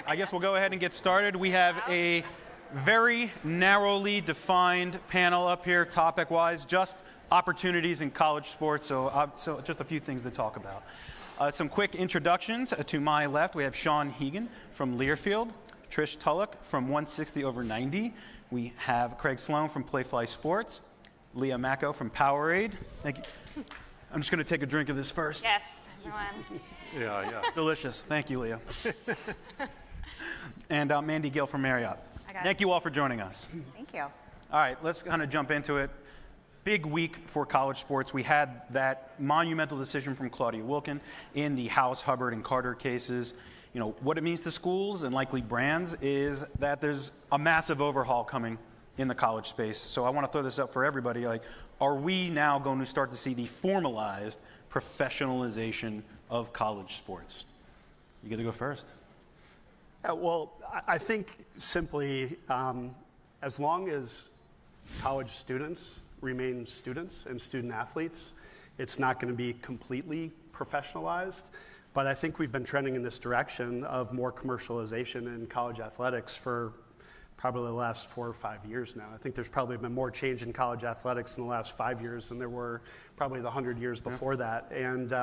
right, I guess we'll go ahead and get started. We have a very narrowly defined panel up here, topic-wise, just opportunities in college sports, so just a few things to talk about. Some quick introductions. To my left, we have Sean Hegan from Learfield, Trish Tulloch from 160/90. We have Craig Sloan from Playfly Sports, Leah Macko from Powerade. Thank you. I'm just going to take a drink of this first. Yes, everyone. Yeah. Delicious. Thank you, Leah. And Mandy Gill from Marriott. Thank you all for joining us. Thank you. All right, let's kind of jump into it. Big week for college sports. We had that monumental decision from Claudia Wilken in the House, Hubbard, and Carter cases. You know, what it means to schools and likely brands is that there's a massive overhaul coming in the college space. So I want to throw this up for everybody. Like, are we now going to start to see the formalized professionalization of college sports? You get to go first. Well, I think simply as long as college students remain students and student athletes, it's not going to be completely professionalized. But I think we've been trending in this direction of more commercialization in college athletics for probably the last 4 or 5 years now. I think there's probably been more change in college athletics in the last 5 years than there were probably the 100 years before that. And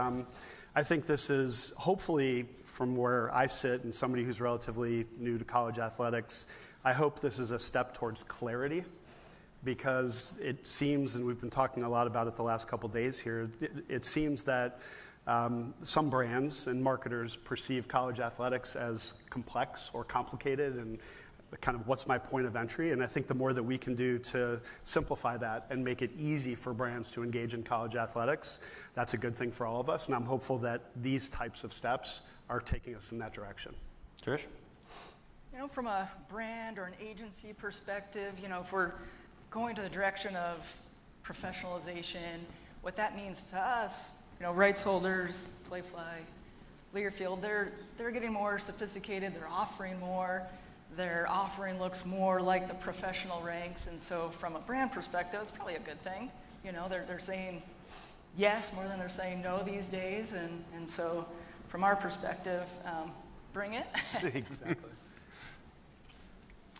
I think this is hopefully, from where I sit and somebody who's relatively new to college athletics, I hope this is a step towards clarity, because it seems, and we've been talking a lot about it the last couple days here, it seems that some brands and marketers perceive college athletics as complex or complicated and kind of what's my point of entry. And I think the more that we can do to simplify that and make it easy for brands to engage in college athletics, that's a good thing for all of us. And I'm hopeful that these types of steps are taking us in that direction. Trish? You know, from a brand or an agency perspective, you know, if we're going to the direction of professionalization, what that means to us, you know, rights holders, Playfly, Learfield, they're getting more sophisticated, they're offering more, their offering looks more like the professional ranks, and so from a brand perspective, it's probably a good thing. You know, they're saying yes more than they're saying no these days, and so from our perspective, bring it. Exactly.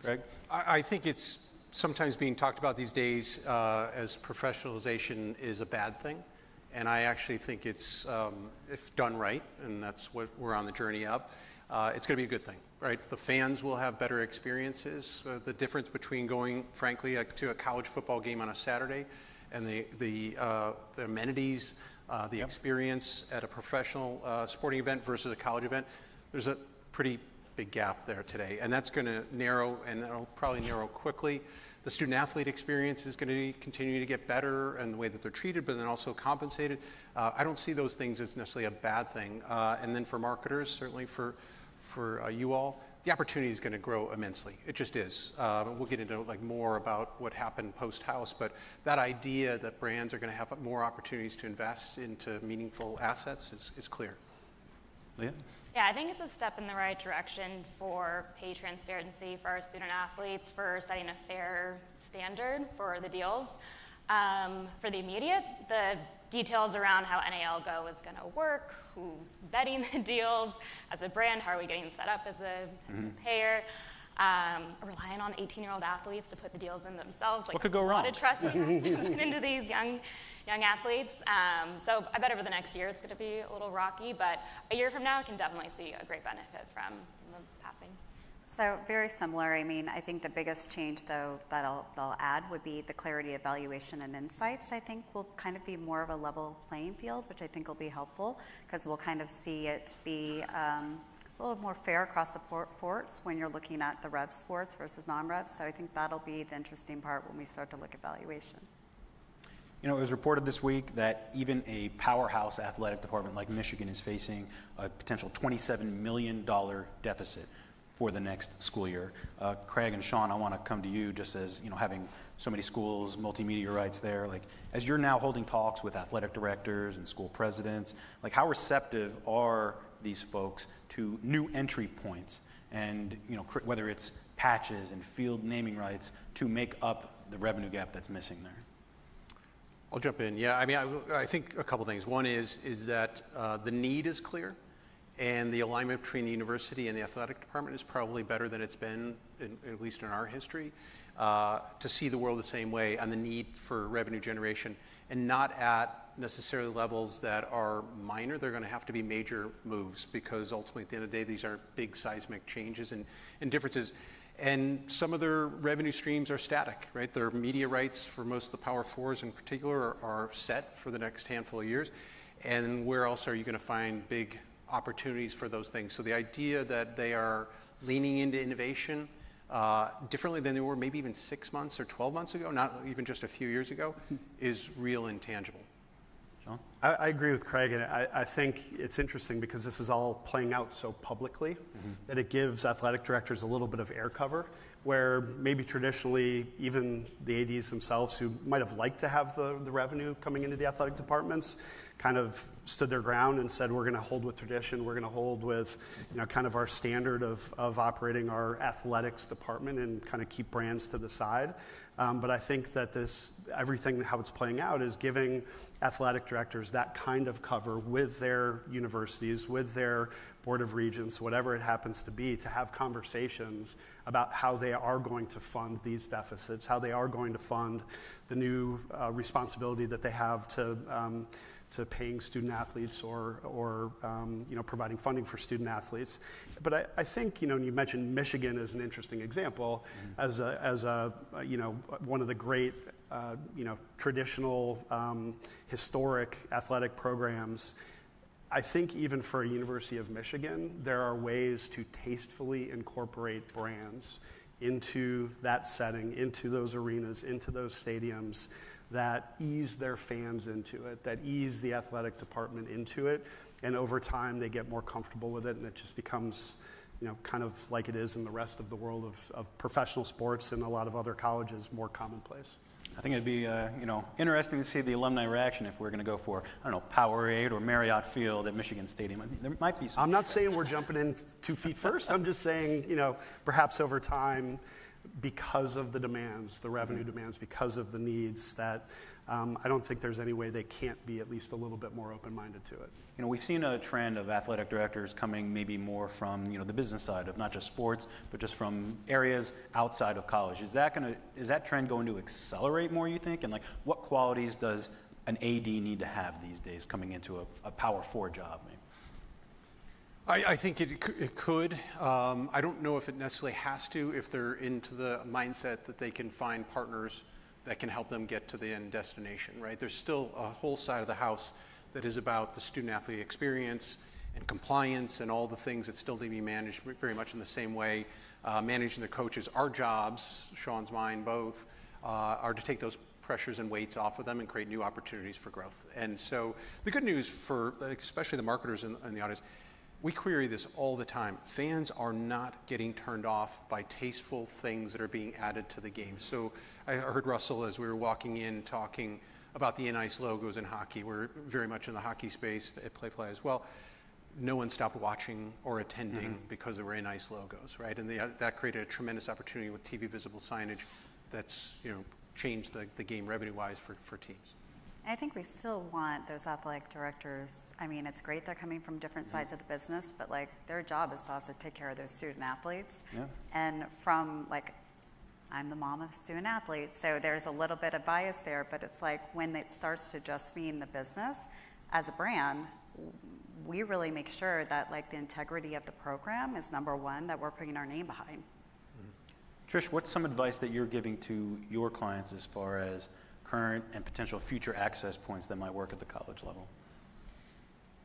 Greg? I think it's sometimes being talked about these days as professionalization is a bad thing. And I actually think it's, if done right, and that's what we're on the journey of, it's going to be a good thing, right? The fans will have better experiences. The difference between going, frankly, to a college football game on a Saturday and the amenities, the experience at a professional sporting event versus a college event, there's a pretty big gap there today. And that's going to narrow, and that'll probably narrow quickly. The student-athlete experience is going to continue to get better and the way that they're treated, but then also compensated. I don't see those things as necessarily a bad thing. And then for marketers, certainly for you all, the opportunity is going to grow immensely. It just is. We'll get into more about what happened post-House, but that idea that brands are going to have more opportunities to invest into meaningful assets is clear. Leah? Yeah, I think it's a step in the right direction for pay transparency for our student athletes, for setting a fair standard for the deals. For the immediate, the details around how NAL Go is going to work, who's vetting the deals as a brand, how are we getting set up as a payer, relying on 18-year-old athletes to put the deals in themselves. What could go wrong? A lot of trust to put into these young athletes. So I bet over the next year it's going to be a little rocky, but a year from now we can definitely see a great benefit from the passing. So very similar. I mean, I think the biggest change, though, that they'll add would be the clarity, evaluation, and insights. I think will kind of be more of a level playing field, which I think will be helpful because we'll kind of see it be a little more fair across the sports when you're looking at the rev sports versus non-rev. So I think that'll be the interesting part when we start to look at valuation. You know, it was reported this week that even a powerhouse athletic department like Michigan is facing a potential $27 million deficit for the next school year. Craig and Sean, I want to come to you just as, you know, having so many schools, multimedia rights there, like as you're now holding talks with athletic directors and school presidents, like how receptive are these folks to new entry points and, you know, whether it's patches and field naming rights to make up the revenue gap that's missing there? I'll jump in. Yeah, I mean, I think a couple things. One is that the need is clear, And the alignment between the university and the athletic department is probably better than it's been, at least in our history, to see the world the same way on the need for revenue generation, and not at necessarily levels that are minor. They're going to have to be major moves, because ultimately at the end of the day, these aren't big seismic changes and differences. And some of their revenue streams are static, right? Their media rights for most of the Power Fours in particular are set for the next handful of years. And where else are you going to find big opportunities for those things? So the idea that they are leaning into innovation differently than they were maybe even 6 months or 12 months ago, not even just a few years ago, is real and tangible. John? I agree with Craig, and I think it's interesting because this is all playing out so publicly that it gives athletic directors a little bit of air cover, where maybe traditionally even the ADs themselves, who might have liked to have the revenue coming into the athletic departments, kind of stood their ground and said, we're going to hold with tradition, we're going to hold with, you know, kind of our standard of operating our athletics department and kind of keep brands to the side. But I think that everything, how it's playing out, is giving athletic directors that kind of cover with their universities, with their board of regents, whatever it happens to be, to have conversations about how they are going to fund these deficits, how they are going to fund the new responsibility that they have to paying student athletes or you know, providing funding for student athletes. But I think, you know, you mentioned Michigan as an interesting example, as a you know, one of the great you know, traditional historic athletic programs. I think even for a University of Michigan, there are ways to tastefully incorporate brands into that setting, into those arenas, into those stadiums, that ease their fans into it, that ease the athletic department into it, and over time they get more comfortable with it, and it just becomes, you know, kind of like it is in the rest of the world of professional sports and a lot of other colleges, more commonplace. I think it'd be you know, interesting to see the alumni reaction if we're going to go for, I don't know, Powerade or Marriott Field at Michigan Stadium. I mean, there might be some. I'm not saying we're jumping in 2 feet first. I'm just saying, you know, perhaps over time, because of the demands, the revenue demands, because of the needs, that I don't think there's any way they can't be at least a little bit more open-minded to it. You know, we've seen a trend of athletic directors coming maybe more from, you know, the business side of not just sports, but just from areas outside of college. Is that trend going to accelerate more, you think? And like, what qualities does an AD need to have these days coming into a Power 4 job, maybe? I think it could. I don't know if it necessarily has to, if they're into the mindset that they can find partners that can help them get to the end destination, right? There's still a whole side of the house that is about the student-athlete experience and compliance and all the things that still need to be managed very much in the same way. Managing the coaches, our jobs, Sean's, mine, both, are to take those pressures and weights off of them and create new opportunities for growth. And so the good news for especially the marketers in the audience, we query this all the time. Fans are not getting turned off by tasteful things that are being added to the game. So I heard Russell, as we were walking in, talking about the in-ice logos in hockey. We're very much in the hockey space at Playfly as well. No one stopped watching or attending because there were in-ice logos, right? And that created a tremendous opportunity with TV visible signage that's, you know, changed the game revenue-wise for teams. I think we still want those athletic directors. I mean, it's great they're coming from different sides of the business, but like their job is to also take care of those student athletes. Yeah. And from like, I'm the mom of student athletes, so there's a little bit of bias there, but it's like when it starts to just mean the business, as a brand, we really make sure that like the integrity of the program is number one, that we're putting our name behind. Trish, what's some advice that you're giving to your clients as far as current and potential future access points that might work at the college level?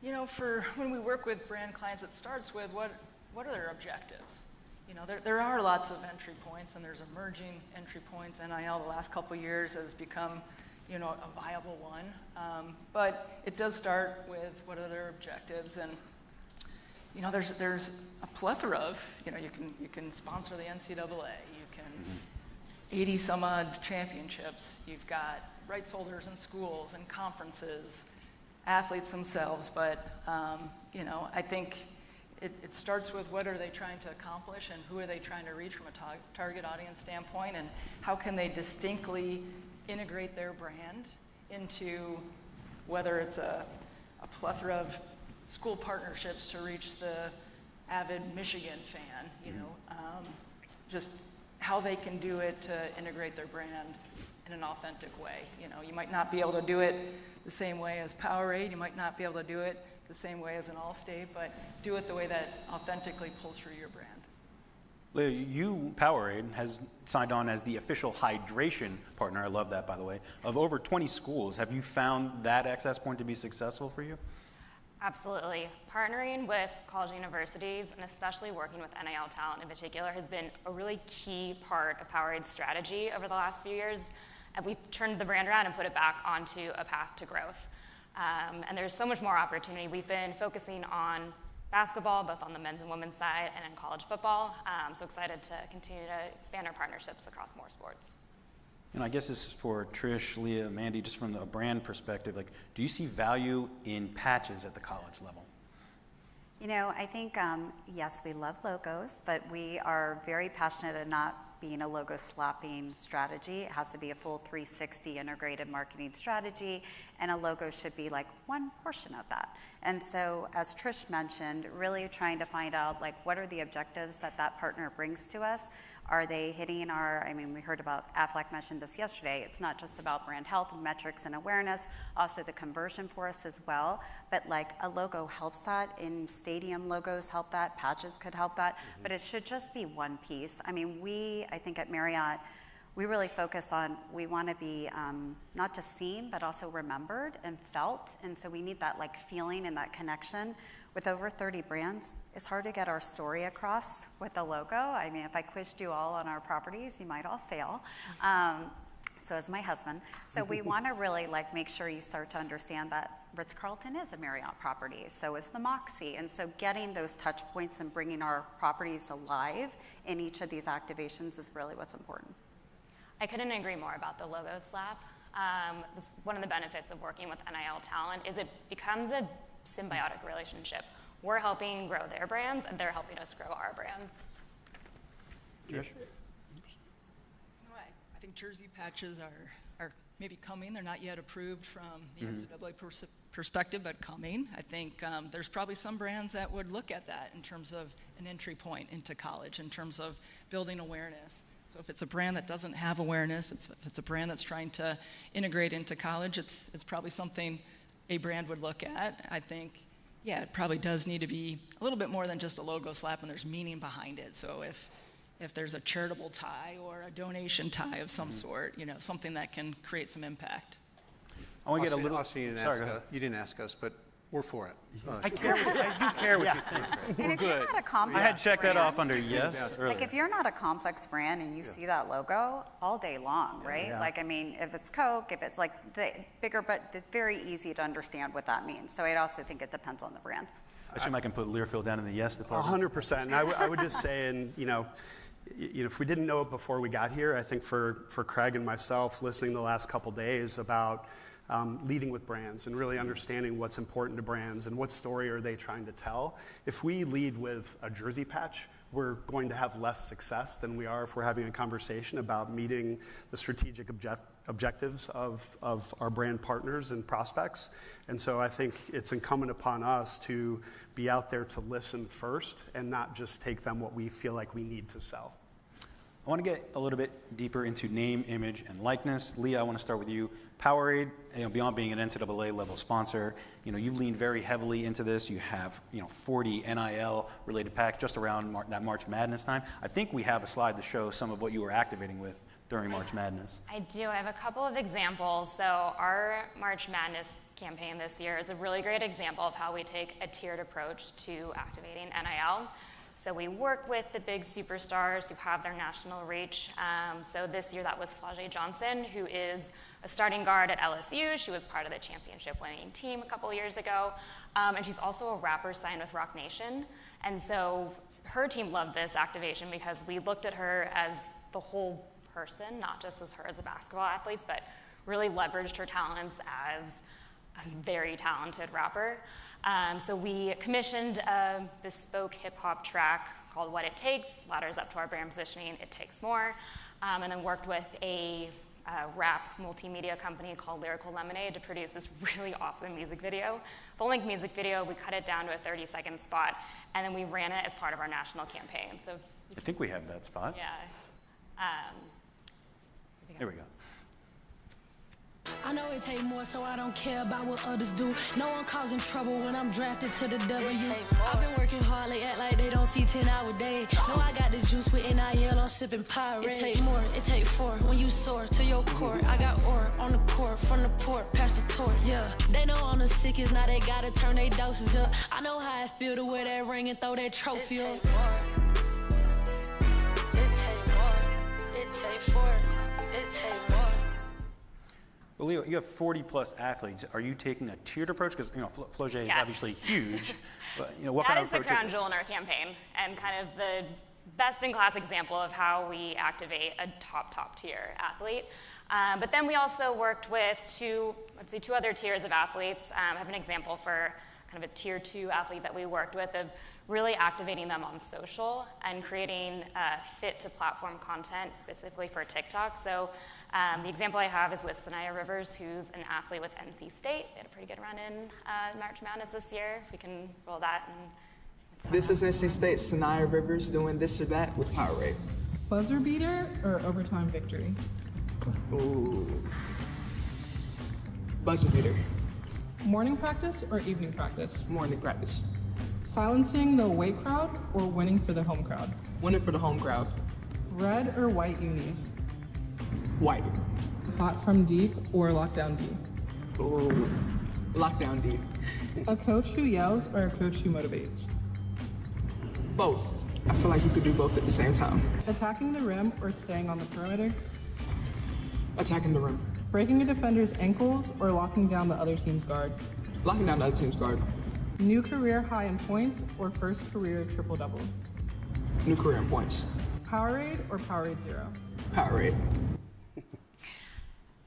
You know, for when we work with brand clients, it starts with what are their objectives? You know, there are lots of entry points, and there's emerging entry points. NIL the last couple of years has become, you know, a viable one. But it does start with what are their objectives, and you know, there's a plethora of, you know, you can sponsor the NCAA, you can 80 some odd championships. You've got rights holders in schools and conferences, athletes themselves, but you know, I think it starts with what are they trying to accomplish and who are they trying to reach from a target audience standpoint, and how can they distinctly integrate their brand into whether it's a plethora of school partnerships to reach the avid Michigan fan, just how they can do it to integrate their brand in an authentic way. You might not be able to do it the same way as Powerade, you might not be able to do it the same way as an Allstate, but do it the way that authentically pulls through your brand. Leah, Powerade has signed on as the official hydration partner, I love that by the way, of over 20 schools. Have you found that access point to be successful for you? Absolutely. Partnering with college universities, and especially working with NIL talent in particular, has been a really key part of Powerade's strategy over the last few years. And we've turned the brand around and put it back onto a path to growth. And there's so much more opportunity. We've been focusing on basketball, both on the men's and women's side, and in college football. So excited to continue to expand our partnerships across more sports. And I guess this is for Trish, Leah, Mandy, just from a brand perspective, do you see value in patches at the college level? I think, yes, we love logos, but we are very passionate at not being a logo slapping strategy. It has to be a full 360 integrated marketing strategy, and a logo should be like one portion of that. And so, as Trish mentioned, really trying to find out what are the objectives that partner brings to us. Are they hitting we heard about Aflac mentioned this yesterday. It's not just about brand health and metrics and awareness, also the conversion for us as well. But a logo helps that, in stadium logos help that, patches could help that, but it should just be one piece. I think at Marriott, we really focus on, we want to be not just seen, but also remembered and felt. And so we need that feeling and that connection. With over 30 brands, it's hard to get our story across with the logo. If I quizzed you all on our properties, you might all fail. So is my husband. So we want to really make sure you start to understand that Ritz-Carlton is a Marriott property. So is the Moxie. And so getting those touch points and bringing our properties alive in each of these activations is really what's important. I couldn't agree more about the logo slap. One of the benefits of working with NIL talent is it becomes a symbiotic relationship. We're helping grow their brands, and they're helping us grow our brands. Trish? I think jersey patches are maybe coming. They're not yet approved from the NCAA perspective, but coming. I think there's probably some brands that would look at that in terms of an entry point into college, in terms of building awareness. So if it's a brand that doesn't have awareness, if it's a brand that's trying to integrate into college, it's probably something a brand would look at. I think, it probably does need to be a little bit more than just a logo slap, and there's meaning behind it. So if there's a charitable tie or a donation tie of some sort, something that can create some impact. I want to get a little. Austin, you didn't ask us, but we're for it. I do care what you think. And if you're not a complex I had checked that brand, off under yes earlier. if you're not a complex brand and you see that logo all day long, right? Yeah. If it's Coke, if it's the bigger, but it's very easy to understand what that means. So I also think it depends on the brand. I assume I can put Learfield down in the yes department. 100%. And I would just say, if we didn't know it before we got here, I think for Craig and myself, listening the last couple days about leading with brands and really understanding what's important to brands and what story are they trying to tell. If we lead with a jersey patch, we're going to have less success than we are if we're having a conversation about meeting the strategic objectives of our brand partners and prospects. And so I think it's incumbent upon us to be out there to listen first and not just take them what we feel like we need to sell. I want to get a little bit deeper into name, image, and likeness. Leah, I want to start with you. Powerade, beyond being an NCAA level sponsor, you've leaned very heavily into this. You have, 40 NIL related packs just around that March Madness time. I think we have a slide to show some of what you were activating with during March Madness. I do. I have a couple of examples. So our March Madness campaign this year is a really great example of how we take a tiered approach to activating NIL. So we work with the big superstars who have their national reach. So this year that was Flau'jae Johnson, who is a starting guard at LSU. She was part of the championship winning team a couple years ago. And she's also a rapper signed with Roc Nation. And so her team loved this activation because we looked at her as the whole person, not just as her as a basketball athlete, but really leveraged her talents as a very talented rapper. So we commissioned a bespoke hip-hop track called What It Takes, ladders up to our brand positioning, It Takes More, and then worked with a rap multimedia company called Lyrical Lemonade to produce this really awesome music video. Full-length music video, we cut it down to a 30-second spot, and then we ran it as part of our national campaign. So, I think we have that spot. yeah. Here we go. I know it take more, so I don't care about what others do. No one causing trouble when I'm drafted to the W. I've been working hard, they act like they don't see 10-hour day. No, I got the juice with NIL, I'm sipping Powerade. It take more, it take four when you soar to your core. I got ore on the court, from the port, past the torch. Yeah, they know I'm the sickest, now they gotta turn their doses up. I know how I feel to wear that ring and throw that trophy up. It take more, it take four, it take more. Well, Leo, you have 40-plus athletes. Are you taking a tiered approach? Because Flaugier is obviously huge. But what kind of approach is it? That is the crown jewel in our campaign, and kind of the best-in-class example of how we activate a top tier athlete. But then we also worked with two other tiers of athletes. I have an example for kind of a tier 2 athlete that we worked with of really activating them on social and creating fit-to-platform content specifically for TikTok. So the example I have is with Sanaya Rivers, who's an athlete with NC State. They had a pretty good run in March Madness this year. If we can roll that. This is NC State, Sanaya Rivers doing this or that with Powerade. Buzzer beater or overtime victory? Ooh. Buzzer beater. Morning practice or evening practice? Morning practice. Silencing the away crowd or winning for the home crowd? Winning for the home crowd. Red or white unis? White. Hot from deep or lockdown deep? Ooh. Lockdown deep. A coach who yells or a coach who motivates? Both. I feel like you could do both at the same time. Attacking the rim or staying on the perimeter? Attacking the rim. Breaking a defender's ankles or locking down the other team's guard? Locking down the other team's guard. New career high in points or first career triple-double? New career in points. Powerade or Powerade Zero? Powerade.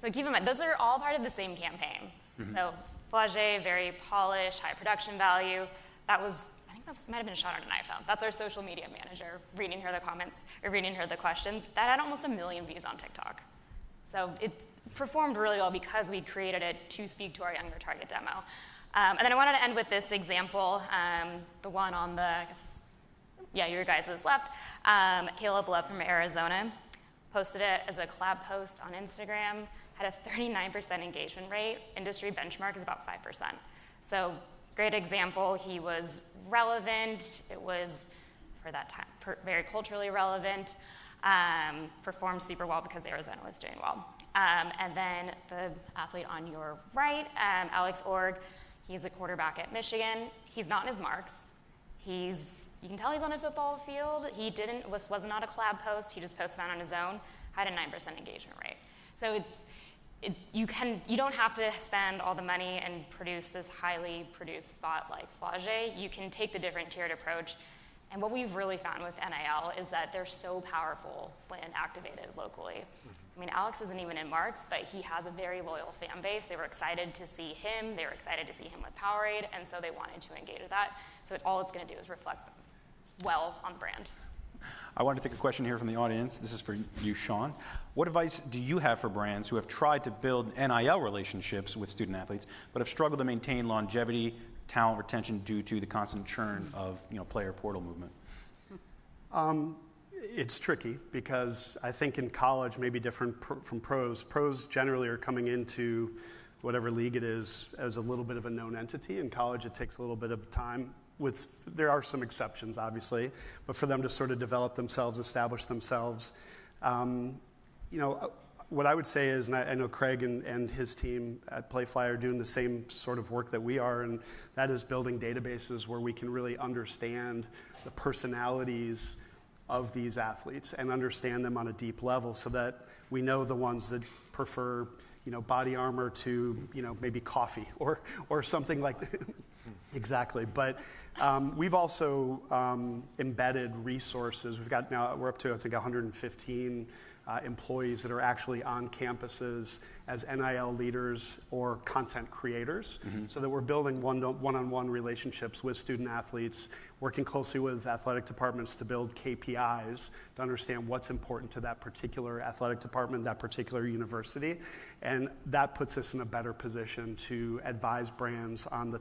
So keep in mind, those are all part of the same campaign. So Flaugier, very polished, high production value. I think that might have been shot on an iPhone. That's our social media manager reading her the comments, or reading her the questions. That had almost 1 million views on TikTok. So it performed really well because we created it to speak to our younger target demo. And then I wanted to end with this example, the one on the, your guys' left. Caleb Love from Arizona posted it as a collab post on Instagram, had a 39% engagement rate. Industry benchmark is about 5%. So great example. He was relevant. It was, for that time, very culturally relevant. Performed super well because Arizona was doing well. And then the athlete on your right, Alex Org, he's a quarterback at Michigan. He's not in his marks. You can tell he's on a football field. He was not a collab post. He just posted that on his own. Had a 9% engagement rate. So you don't have to spend all the money and produce this highly produced spot like Flaugier. You can take the different tiered approach. And what we've really found with NIL is that they're so powerful when activated locally. I mean, Alex isn't even in marks, but he has a very loyal fan base. They were excited to see him. They were excited to see him with Powerade, and so they wanted to engage with that. So all it's going to do is reflect well on brand. I want to take a question here from the audience. This is for you, Sean. What advice do you have for brands who have tried to build NIL relationships with student athletes, but have struggled to maintain longevity, talent retention due to the constant churn of player portal movement? It's tricky because I think in college, maybe different from pros. Pros generally are coming into whatever league it is as a little bit of a known entity. In college, it takes a little bit of time. There are some exceptions, obviously, but for them to sort of develop themselves, establish themselves. What I would say is, and I know Craig and his team at Playfly are doing the same sort of work that we are, and that is building databases where we can really understand the personalities of these athletes and understand them on a deep level so that we know the ones that prefer, body armor to, maybe coffee or something like that. Exactly. But we've also embedded resources. We're up to, I think, 115 employees that are actually on campuses as NIL leaders or content creators, so that we're building one-on-one relationships with student athletes, working closely with athletic departments to build KPIs to understand what's important to that particular athletic department, that particular university, and that puts us in a better position to advise brands on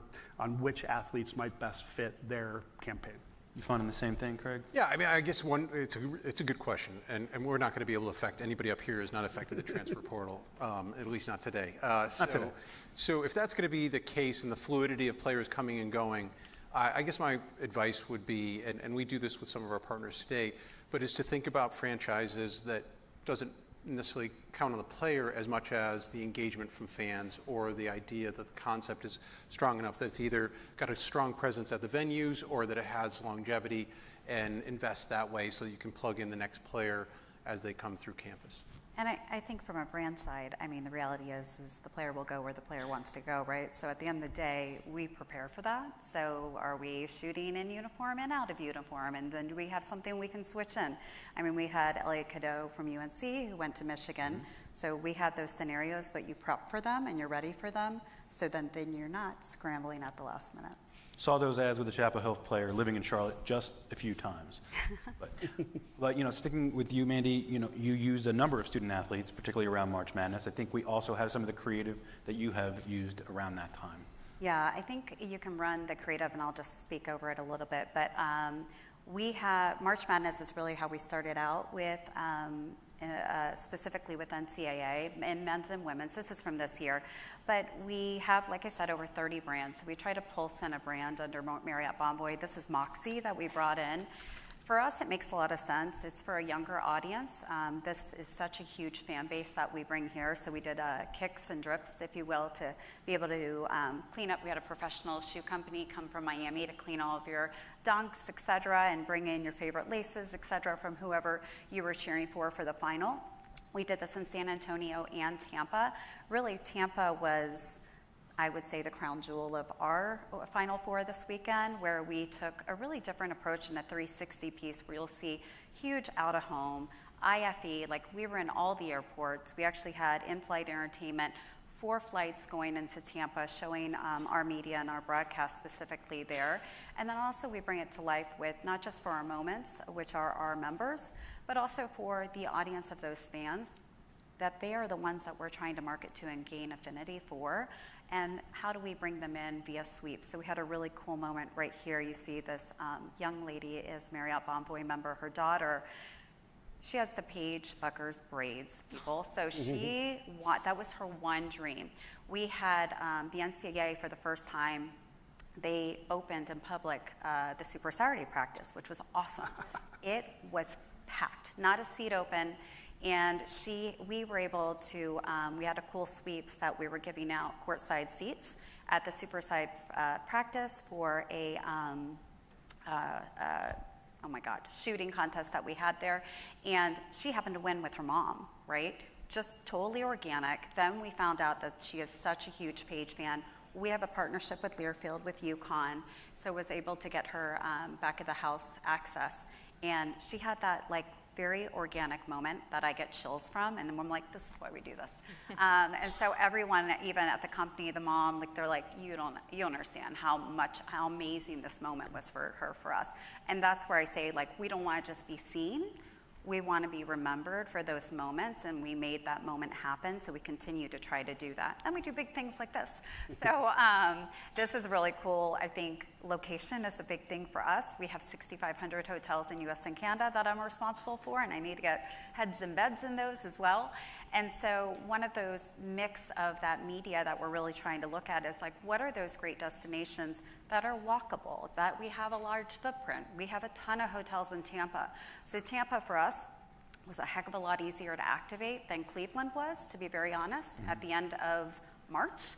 which athletes might best fit their campaign. You finding the same thing, Craig? Yeah, I mean, I guess it's a good question, and we're not going to be able to affect, anybody up here is not affected the transfer portal, at least not today. So if that's going to be the case and the fluidity of players coming and going, I guess my advice would be, and we do this with some of our partners today, but is to think about franchises that doesn't necessarily count on the player as much as the engagement from fans, or the idea that the concept is strong enough that it's either got a strong presence at the venues or that it has longevity, and invest that way so that you can plug in the next player as they come through campus. And I think from a brand side, I mean, the reality is the player will go where the player wants to go, right? So at the end of the day, we prepare for that. So are we shooting in uniform and out of uniform? And then do we have something we can switch in? I mean, we had Elliot Cadeau from UNC who went to Michigan. So we had those scenarios, but you prep for them and you're ready for them. So then you're not scrambling at the last minute. Saw those ads with the Chapel Health player living in Charlotte just a few times. But you know, sticking with you, Mandy, you know, you use a number of student athletes, particularly around March Madness. I think we also have some of the creative that you have used around that time. Yeah, I think you can run the creative, and I'll just speak over it a little bit. But we have, March Madness is really how we started out with, specifically with NCAA and men's and women's. This is from this year. But we have, like I said, over 30 brands. So we try to pulse in a brand under Marriott Bonvoy. This is Moxie that we brought in. For us, it makes a lot of sense. It's for a younger audience. This is such a huge fan base that we bring here. So we did kicks and drips, if you will, to be able to clean up. We had a professional shoe company come from Miami to clean all of your dunks, et cetera, and bring in your favorite laces, et cetera, from whoever you were cheering for the final. We did this in San Antonio and Tampa. Really, Tampa was, I would say, the crown jewel of our Final Four this weekend, where we took a really different approach in a 360 piece where you'll see huge out-of-home, IFE, like we were in all the airports. We actually had in-flight entertainment, 4 flights going into Tampa showing our media and our broadcast specifically there. And then also we bring it to life with not just for our moments, which are our members, but also for the audience of those fans, that they are the ones that we're trying to market to and gain affinity for. And how do we bring them in via sweeps? So we had a really cool moment right here. You see this young lady is Marriott Bonvoy member. Her daughter, she has the Paige Buckers braids, people. So that was her one dream. We had the NCAA for the first time. They opened in public the Super Saturday practice, which was awesome. It was packed, not a seat open. And we were able to, we had a cool sweeps that we were giving out courtside seats at the Super Side practice for a, oh my God, shooting contest that we had there. And she happened to win with her mom, right? Just totally organic. Then we found out that she is such a huge Paige fan. We have a partnership with Learfield, with UConn, so was able to get her back of the house access. And she had that like very organic moment that I get chills from, and then I'm like, this is why we do this. And so everyone, even at the company, the mom, like they're like, you don't understand how amazing this moment was for her, for us. And that's where I say, like, we don't want to just be seen. We want to be remembered for those moments, and we made that moment happen, so we continue to try to do that. And we do big things like this. So this is really cool. I think location is a big thing for us. We have 6,500 hotels in US and Canada that I'm responsible for, and I need to get heads and beds in those as well. And so one of those mix of that media that we're really trying to look at is like, what are those great destinations that are walkable, that we have a large footprint? We have a ton of hotels in Tampa. So Tampa for us was a heck of a lot easier to activate than Cleveland was, to be very honest, at the end of March.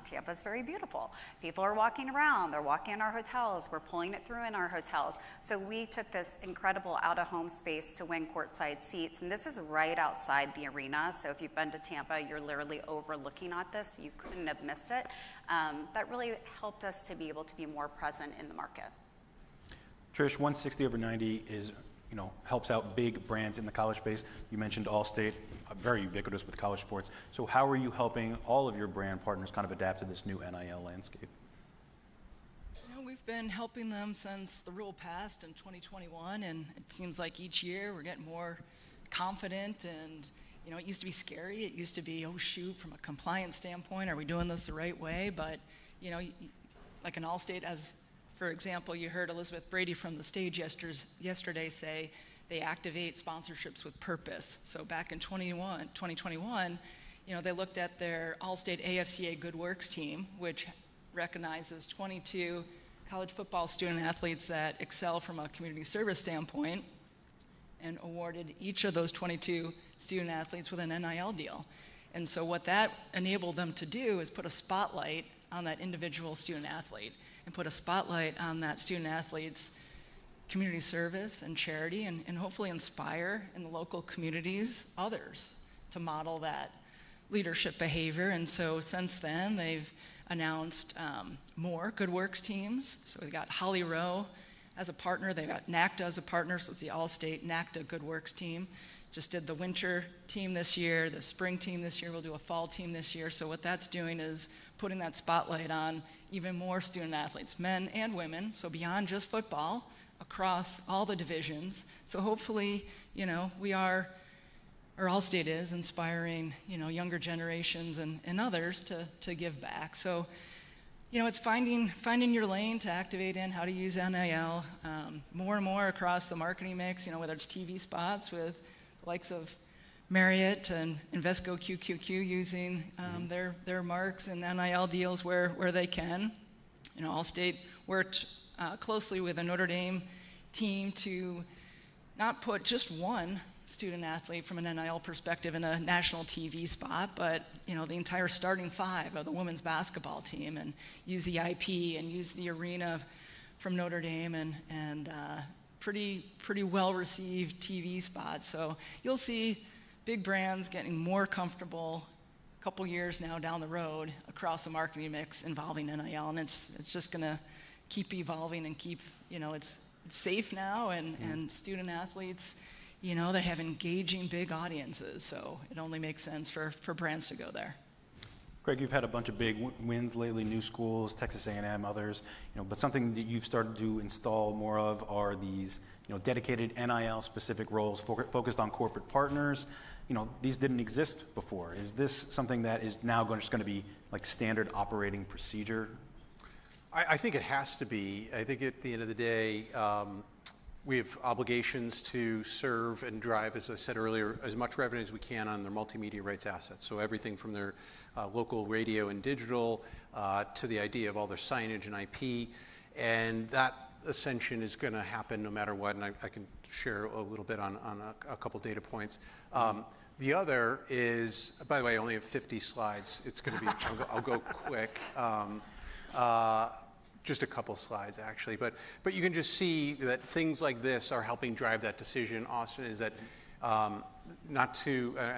Tampa's very beautiful. People are walking around, they're walking in our hotels, we're pulling it through in our hotels. So we took this incredible out-of-home space to win courtside seats, and this is right outside the arena. So if you've been to Tampa, you're literally overlooking at this. You couldn't have missed it. That really helped us to be able to be more present in the market. Trish, 160/90 is helps out big brands in the college space. You mentioned Allstate, very ubiquitous with college sports. So how are you helping all of your brand partners kind of adapt to this new NIL landscape? We've been helping them since the rule passed in 2021, and it seems like each year we're getting more confident. And it used to be scary. It used to be, oh shoot, from a compliance standpoint, are we doing this the right way? But like an Allstate, as for example, you heard Elizabeth Brady from the stage yesterday say they activate sponsorships with purpose. So back in 2021, they looked at their Allstate AFCA Good Works team, which recognizes 22 college football student athletes that excel from a community service standpoint, and awarded each of those 22 student athletes with an NIL deal. And so what that enabled them to do is put a spotlight on that individual student athlete and put a spotlight on that student athlete's community service and charity, and hopefully inspire in the local communities others to model that leadership behavior. And so since then, they've announced more Good Works teams. So we've got Holly Rowe as a partner. They've got NACDA as a partner, so it's the Allstate NACDA Good Works team. Just did the winter team this year, the spring team this year. We'll do a fall team this year. So what that's doing is putting that spotlight on even more student athletes, men and women, so beyond just football, across all the divisions. So hopefully, we are, or Allstate is, inspiring, younger generations and others to give back. So, it's finding your lane to activate in, how to use NIL, more and more across the marketing mix, whether it's TV spots with the likes of Marriott and Invesco QQQ using their marks and NIL deals where they can. Allstate worked closely with the Notre Dame team to not put just one student athlete from an NIL perspective in a national TV spot, but the entire starting five of the women's basketball team, and use the IP and use the arena from Notre Dame, and pretty well received TV spots. So you'll see big brands getting more comfortable a couple years now down the road across the marketing mix involving NIL, and it's just gonna keep evolving and keep, it's safe now, and student athletes, they have engaging big audiences, so it only makes sense for brands to go there. Greg, you've had a bunch of big wins lately, new schools, Texas A&M, others, but something that you've started to install more of are these, dedicated NIL-specific roles focused on corporate partners. These didn't exist before. Is this something that is now just going to be like standard operating procedure? I think it has to be. I think at the end of the day, we have obligations to serve and drive, as I said earlier, as much revenue as we can on their multimedia rights assets. So everything from their local radio and digital to the idea of all their signage and IP. And that ascension is going to happen no matter what. And I can share a little bit on a couple data points. The other is, by the way, I only have 50 slides. It's going to be, I'll go quick. Just a couple slides, actually. But you can just see that things like this are helping drive that decision, Austin, is that I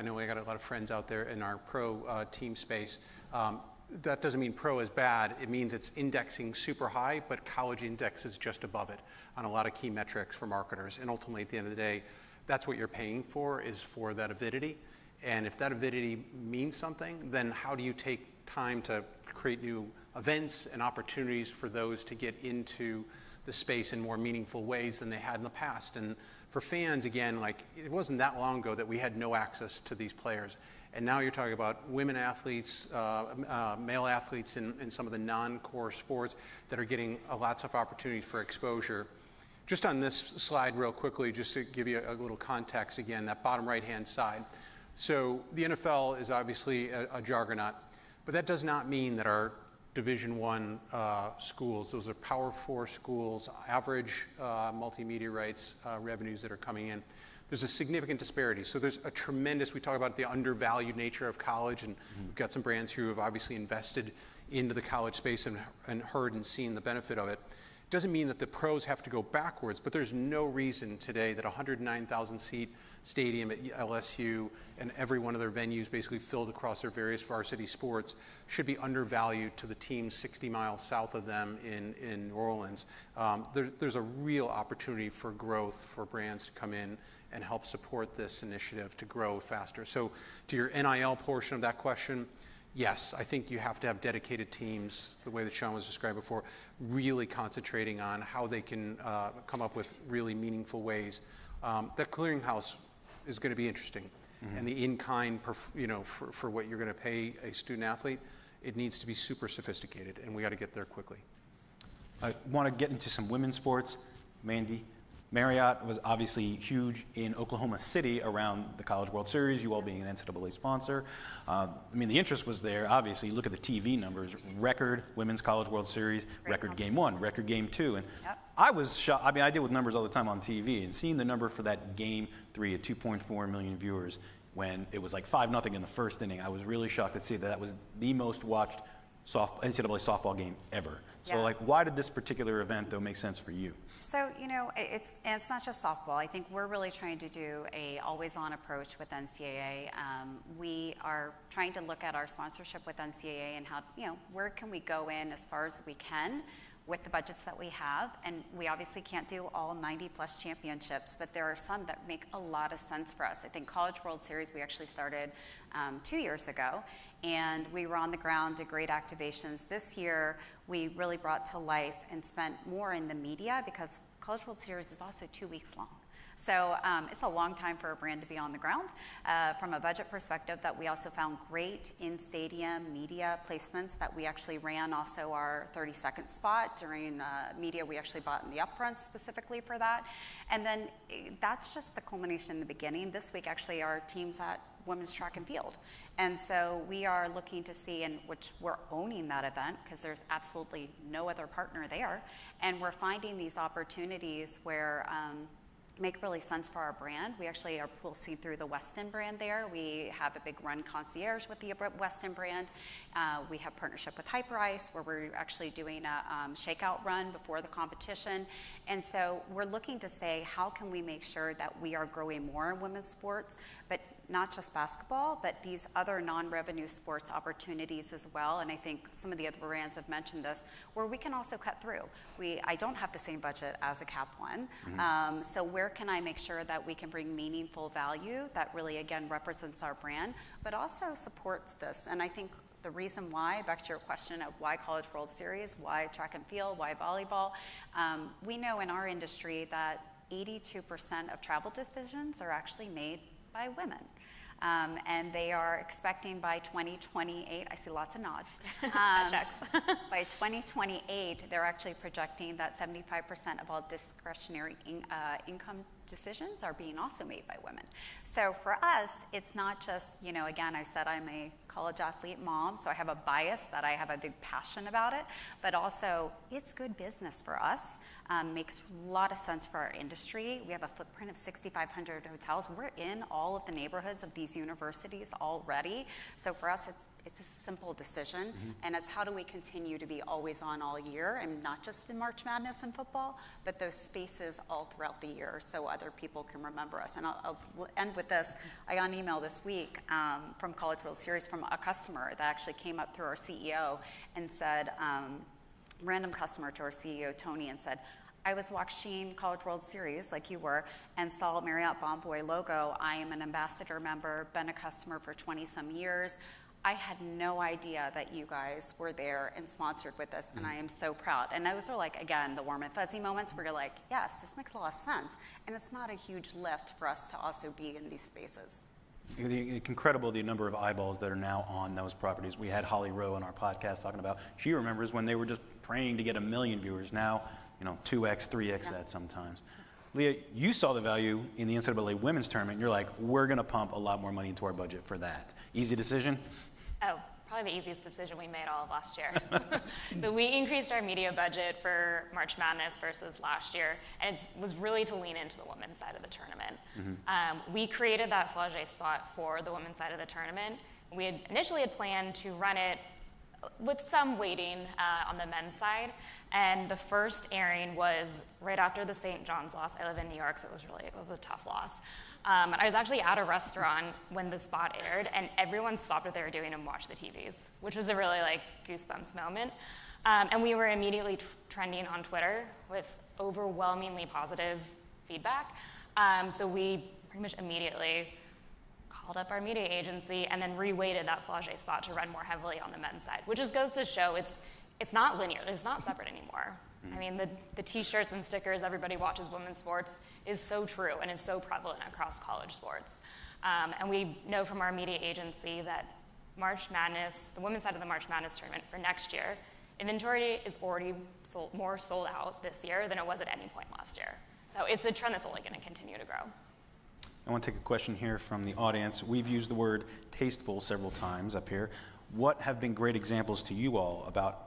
know I got a lot of friends out there in our pro team space. That doesn't mean pro is bad. It means it's indexing super high, but college index is just above it on a lot of key metrics for marketers. And ultimately, at the end of the day, that's what you're paying for, is for that avidity. And if that avidity means something, then how do you take time to create new events and opportunities for those to get into the space in more meaningful ways than they had in the past? And for fans, again, it wasn't that long ago that we had no access to these players. And now you're talking about women athletes, male athletes in some of the non-core sports that are getting lots of opportunities for exposure. Just on this slide real quickly, just to give you a little context again, that bottom right-hand side. So the NFL is obviously a juggernaut, but that does not mean that our Division I schools, those are Power 4 schools, average multimedia rights revenues that are coming in. There's a significant disparity. So there's a tremendous, we talk about the undervalued nature of college, and we've got some brands who have obviously invested into the college space and heard and seen the benefit of it. Doesn't mean that the pros have to go backwards, but there's no reason today that a 109,000 seat stadium at LSU and every one of their venues basically filled across their various varsity sports should be undervalued to the teams 60 miles south of them in New Orleans. There's a real opportunity for growth for brands to come in and help support this initiative to grow faster. So to your NIL portion of that question, yes, I think you have to have dedicated teams, the way that Sean was described before, really concentrating on how they can come up with really meaningful ways. That clearinghouse is going to be interesting. And the in-kind, for what you're going to pay a student athlete, it needs to be super sophisticated, and we got to get there quickly. I want to get into some women's sports. Mandy, Marriott was obviously huge in Oklahoma City around the College World Series, you all being an NCAA sponsor. I mean, the interest was there, obviously. You look at the TV numbers, record Women's College World Series, record Game 1, record Game 2. And I was shocked. I mean, I deal with numbers all the time on TV, and seeing the number for that Game 3 at 2.4 million viewers when it was like 5-0 in the first inning, I was really shocked to see that was the most watched NCAA softball game ever. So like, why did this particular event though make sense for you? So, it's not just softball. I think we're really trying to do a always-on approach with NCAA. We are trying to look at our sponsorship with NCAA and how, where can we go in as far as we can with the budgets that we have. And we obviously can't do all 90-plus championships, but there are some that make a lot of sense for us. I think College World Series, we actually started 2 years ago, and we were on the ground, did great activations. This year, we really brought to life and spent more in the media because College World Series is also 2 weeks long. So it's a long time for a brand to be on the ground. From a budget perspective, that we also found great in-stadium media placements that we actually ran also our 30-second spot during media we actually bought in the upfront specifically for that. And then that's just the culmination in the beginning. This week, actually, our team's at women's track and field. And so we are looking to see, and which we're owning that event because there's absolutely no other partner there. And we're finding these opportunities where make really sense for our brand. We actually are pulsing through the Weston brand there. We have a big run concierge with the Weston brand. We have partnership with Hyper Ice where we're actually doing a shakeout run before the competition. And so we're looking to say, how can we make sure that we are growing more in women's sports, but not just basketball, but these other non-revenue sports opportunities as well. And I think some of the other brands have mentioned this, where we can also cut through. I don't have the same budget as a Cap One. So where can I make sure that we can bring meaningful value that really, again, represents our brand, but also supports this? And I think the reason why, back to your question of why College World Series, why track and field, why volleyball, we know in our industry that 82% of travel decisions are actually made by women. And they are expecting by 2028, I see lots of nods. Checks. By 2028, they're actually projecting that 75% of all discretionary income decisions are being also made by women. So for us, it's not just, again, I said I'm a college athlete mom, so I have a bias that I have a big passion about it, but also it's good business for us, makes a lot of sense for our industry. We have a footprint of 6,500 hotels. We're in all of the neighborhoods of these universities already. So for us, it's a simple decision, and it's how do we continue to be always on all year, and not just in March Madness and football, but those spaces all throughout the year so other people can remember us. And I'll end with this. I got an email this week from College World Series from a customer that actually came up through our CEO and said, random customer to our CEO, Tony, and said, I was watching College World Series like you were and saw Marriott Bonvoy logo. I am an ambassador member, been a customer for 20 some years. I had no idea that you guys were there and sponsored with us, and I am so proud. And those are like, again, the warm and fuzzy moments where you're like, yes, this makes a lot of sense. And it's not a huge lift for us to also be in these spaces. It's incredible the number of eyeballs that are now on those properties. We had Holly Rowe on our podcast talking about, she remembers when they were just praying to get 1 million viewers. Now, 2x, 3x that sometimes. Leah, you saw the value in the NCAA women's tournament, and you're like, we're going to pump a lot more money into our budget for that. Easy decision? Oh, probably the easiest decision we made all of last year. So we increased our media budget for March Madness versus last year, and it was really to lean into the women's side of the tournament. We created that flagey spot for the women's side of the tournament. We had initially planned to run it with some waiting on the men's side. And the first airing was right after the St. John's loss. I live in New York, so it was a tough loss. And I was actually at a restaurant when the spot aired, and everyone stopped what they were doing and watched the TVs, which was a really like goosebumps moment. And we were immediately trending on Twitter with overwhelmingly positive feedback. So we pretty much immediately called up our media agency and then reweighted that Flage spot to run more heavily on the men's side, which just goes to show it's not linear, it's not separate anymore. I mean, the t-shirts and stickers, everybody watches women's sports, is so true and is so prevalent across college sports. And we know from our media agency that March Madness, the women's side of the March Madness tournament for next year, inventory is already more sold out this year than it was at any point last year. So it's a trend that's only going to continue to grow. I want to take a question here from the audience. We've used the word tasteful several times up here. What have been great examples to you all about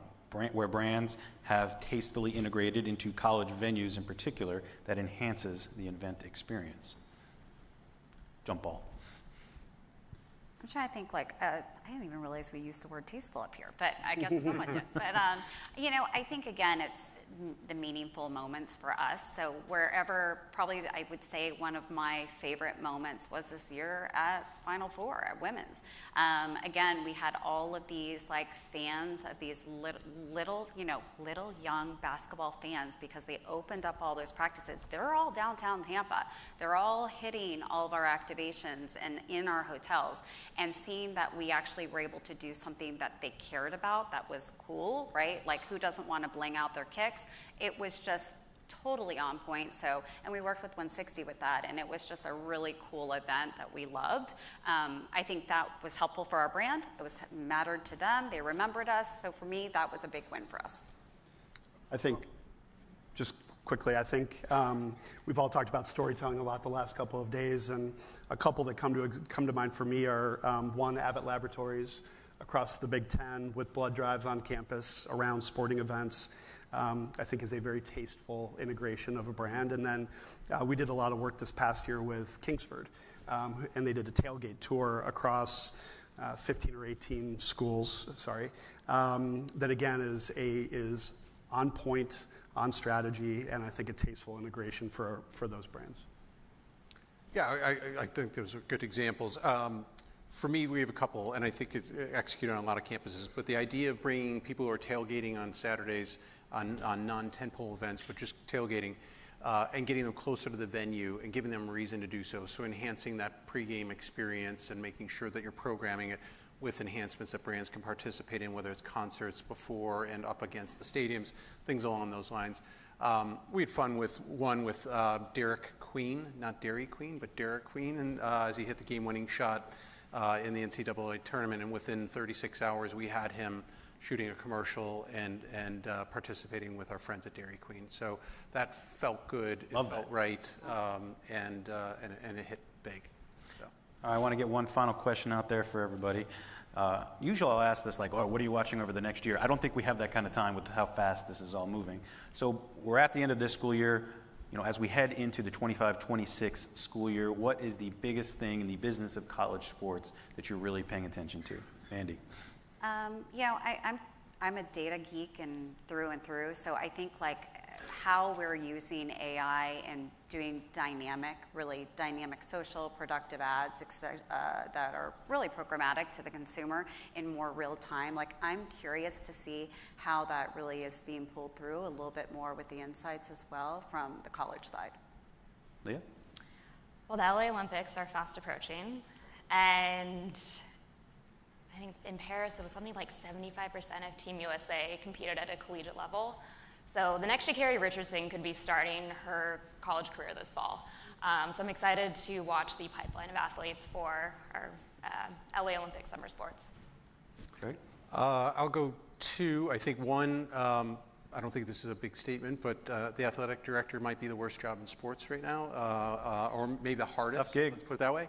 where brands have tastefully integrated into college venues in particular that enhances the event experience? Jump ball. I'm trying to think, like, I didn't even realize we used the word tasteful up here, but I guess someone did. But, I think, again, it's the meaningful moments for us. So wherever, probably I would say one of my favorite moments was this year at Final Four at women's. Again, we had all of these like fans of these little young basketball fans, because they opened up all those practices. They're all downtown Tampa. They're all hitting all of our activations and in our hotels, and seeing that we actually were able to do something that they cared about, that was cool, right? Like, who doesn't want to bling out their kicks? It was just totally on point. So, and we worked with 160 with that, and it was just a really cool event that we loved. I think that was helpful for our brand. It mattered to them. They remembered us. So for me, that was a big win for us. I think, just quickly, I think we've all talked about storytelling a lot the last couple of days, and a couple that come to mind for me are one, Abbott Laboratories across the Big Ten with blood drives on campus around sporting events. I think is a very tasteful integration of a brand. And then we did a lot of work this past year with Kingsford, and they did a tailgate tour across 15 or 18 schools, that again is on point, on strategy, and I think a tasteful integration for those brands. Yeah, I think those are good examples. For me, we have a couple, and I think it's executed on a lot of campuses, but the idea of bringing people who are tailgating on Saturdays on non-tentpole events, but just tailgating, and getting them closer to the venue and giving them a reason to do so. So enhancing that pregame experience and making sure that you're programming it with enhancements that brands can participate in, whether it's concerts before and up against the stadiums, things along those lines. We had fun with one with Derek Queen, not Dairy Queen, but Derek Queen, and as he hit the game-winning shot in the NCAA tournament, and within 36 hours we had him shooting a commercial and participating with our friends at Dairy Queen. So that felt good, it felt right, and it hit big. So. I want to get one final question out there for everybody. Usually I'll ask this like, oh, what are you watching over the next year? I don't think we have that kind of time with how fast this is all moving. So we're at the end of this school year. As we head into the 25-26 school year, what is the biggest thing in the business of college sports that you're really paying attention to? Andy. I'm a data geek and through, so I think like how we're using AI and doing really dynamic social, productive ads that are really programmatic to the consumer in more real time. Like, I'm curious to see how that really is being pulled through a little bit more with the insights as well from the college side. Leah? Well, the LA Olympics are fast approaching, and I think in Paris it was something like 75% of Team USA competed at a collegiate level. So the next Sha'Carri Richardson could be starting her college career this fall. So I'm excited to watch the pipeline of athletes for our LA Olympic summer sports. Great. I'll go two. I think one, I don't think this is a big statement, but the athletic director might be the worst job in sports right now, or maybe the hardest. Tough gig. Let's put it that way.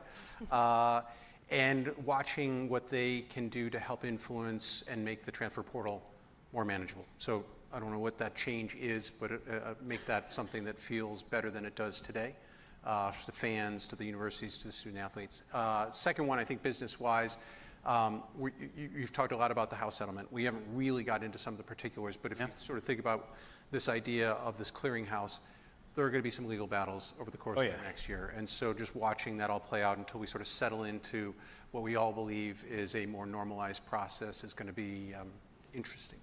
And watching what they can do to help influence and make the transfer portal more manageable. So I don't know what that change is, but make that something that feels better than it does today, to the fans, to the universities, to the student athletes. Second one, I think business-wise, You've talked a lot about the house settlement. We haven't really got into some of the particulars, but if you sort of think about this idea of this clearinghouse, there are going to be some legal battles over the course of the next year. And so just watching that all play out until we sort of settle into what we all believe is a more normalized process is going to be interesting.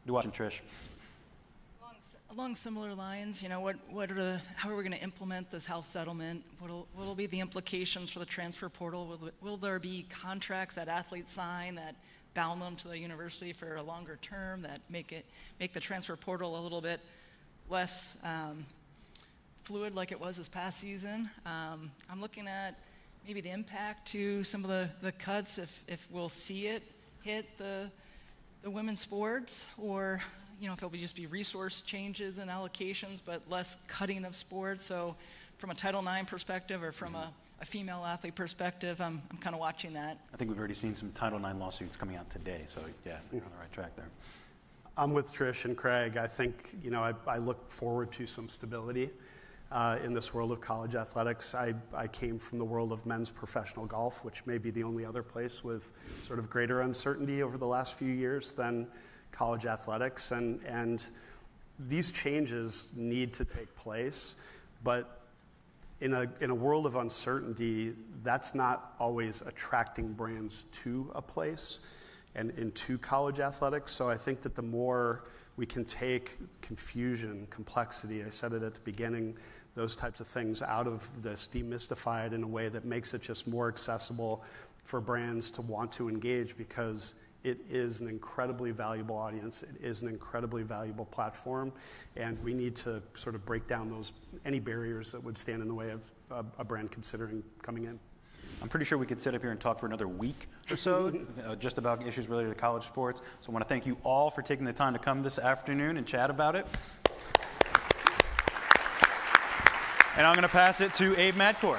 You watching, Trish? Along similar lines, you know, how are we going to implement this house settlement? What'll be the implications for the transfer portal? Will there be contracts that athletes sign that bound them to the university for a longer term, that make the transfer portal a little bit less fluid like it was this past season? I'm looking at maybe the impact to some of the cuts, if we'll see it hit the women's sports, or you know, if it'll just be resource changes and allocations, but less cutting of sports. So from a Title IX perspective or from a female athlete perspective, I'm kind of watching that. I think we've already seen some Title IX lawsuits coming out today, so yeah, we're on the right track there. I'm with Trish and Craig. I think, you know, I look forward to some stability in this world of college athletics. I came from the world of men's professional golf, which may be the only other place with sort of greater uncertainty over the last few years than college athletics, and these changes need to take place, but in a world of uncertainty, that's not always attracting brands to a place and into college athletics. So I think that the more we can take confusion, complexity, I said it at the beginning, those types of things out of this, demystify it in a way that makes it just more accessible for brands to want to engage, because it is an incredibly valuable audience. It is an incredibly valuable platform, and we need to sort of break down any barriers that would stand in the way of a brand considering coming in. I'm pretty sure we could sit up here and talk for another week or so just about issues related to college sports. So I want to thank you all for taking the time to come this afternoon and chat about it. And I'm going to pass it to Abe Madcore.